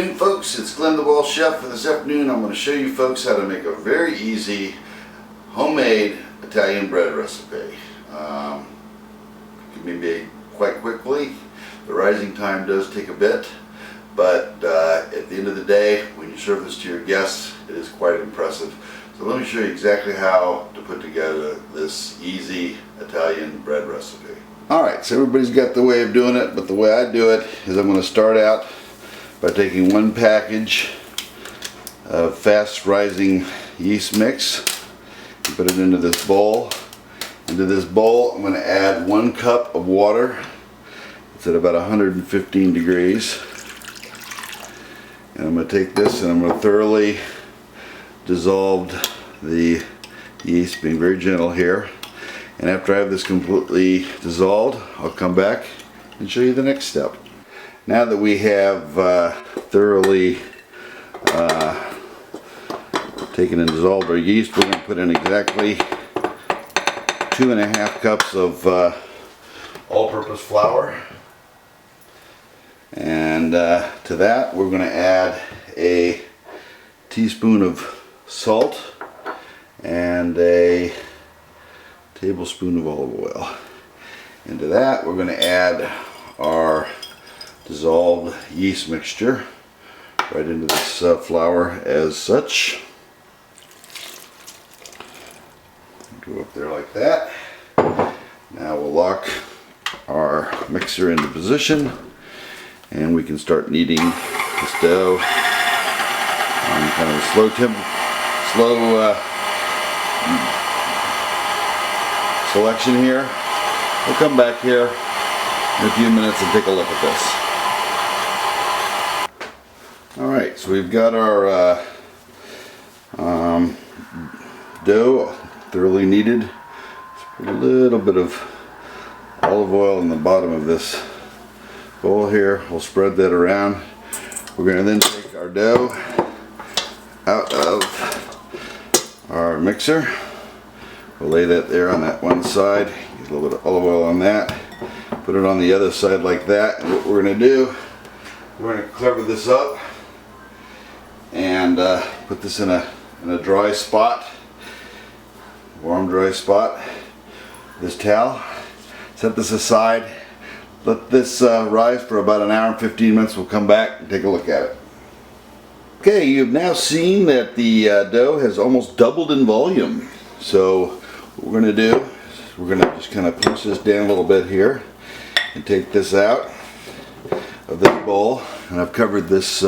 afternoon, folks. It's Glenn the Wall Chef. For this afternoon, I'm going to show you folks how to make a very easy homemade Italian bread recipe. It can be made quite quickly. The rising time does take a bit, but at the end of the day, when you serve this to your guests, it is quite impressive. So let me show you exactly how to put together this easy Italian bread recipe. Alright, so everybody's got the way of doing it, but the way I do it is I'm going to start out by taking one package of fast rising yeast mix and put it into this bowl. Into this bowl I'm going to add 1 cup of water. It's at about 115 degrees. And I'm going to take this and I'm going to thoroughly dissolve the yeast, being very gentle here. And after I have this completely dissolved, I'll come back and show you the next step. Now that we have thoroughly taken and dissolved our yeast, we're going to put in exactly 2.5 cups of all-purpose flour. And to that, we're going to add a teaspoon of salt and a tablespoon of olive oil. Into that, we're going to add our dissolved yeast mixture right into this flour as such. Go up there like that. Now we'll lock our mixer into position and we can start kneading this dough on kind of a slow selection here. We'll come back here in a few minutes and take a look at this. Alright, so we've got our dough thoroughly kneaded. Let's put a little bit of olive oil in the bottom of this bowl here. We'll spread that around. We're going to then take our dough out of our mixer. We'll lay that there on that one side. Get a little bit of olive oil on that. Put it on the other side like that. And what we're going to do, we're going to cover this up and put this in a dry spot, warm dry spot. This towel. Set this aside. Let this rise for about 1 hour and 15 minutes. We'll come back and take a look at it. Okay, you've now seen that the dough has almost doubled in volume. So what we're going to do is we're going to just kind of push this down a little bit here and take this out of this bowl. And I've covered this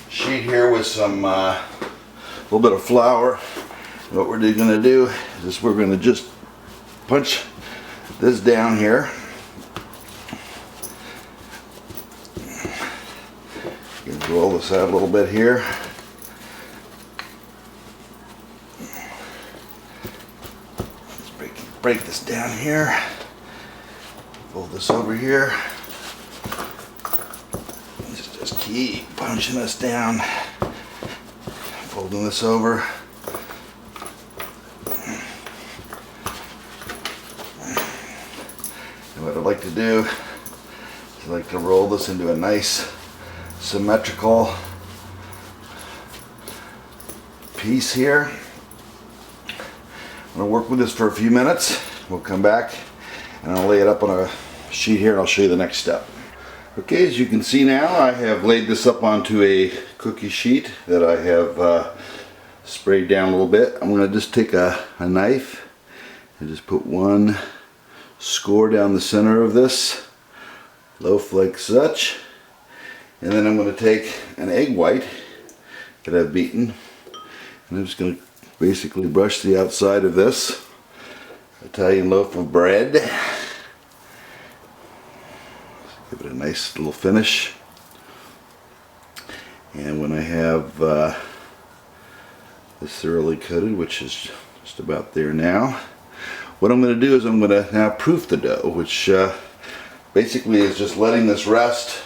sheet here with some little bit of flour. And what we're going to do is we're going to just punch this down here. You can roll this out a little bit here. Let's break this down here. Fold this over here. Just keep punching this down. Folding this over. And what I like to do is I like to roll this into a nice symmetrical piece here. I'm going to work with this for a few minutes. We'll come back and I'll lay it up on a sheet here and I'll show you the next step. Okay, as you can see now, I have laid this up onto a cookie sheet that I have sprayed down a little bit. I'm going to just take a knife and just put one score down the center of this loaf like such. And then I'm going to take an egg white that I've beaten and I'm just going to basically brush the outside of this Italian loaf of bread. Give it a nice little finish. And when I have this thoroughly coated, which is just about there now, what I'm going to do is I'm going to now proof the dough, which basically is just letting this rest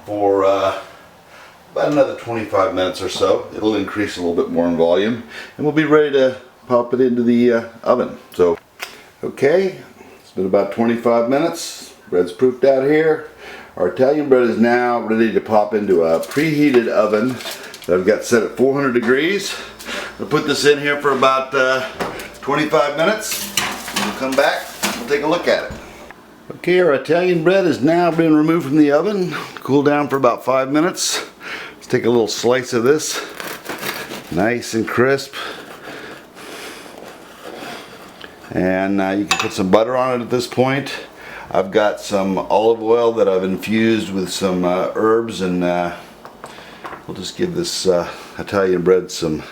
for about another 25 minutes or so. It'll increase a little bit more in volume and we'll be ready to pop it into the oven. So okay, it's been about 25 minutes. Bread's proofed out here. Our Italian bread is now ready to pop into a preheated oven that I've got set at 400 degrees. I'll put this in here for about 25 minutes. We'll come back, we'll take a look at it. Okay, our Italian bread has now been removed from the oven, cooled down for about 5 minutes. Let's take a little slice of this, nice and crisp. And you can put some butter on it at this point. I've got some olive oil that I've infused with some herbs, and we'll just give this Italian bread some.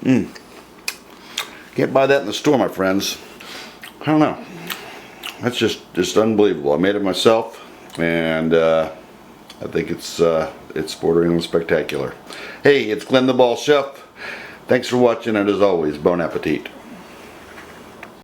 Can't buy that in the store, my friends. I don't know. That's just unbelievable. I made it myself, and I think it's bordering on spectacular. Hey, it's Glenn the Ball Chef. Thanks for watching, and as always, bon appetit.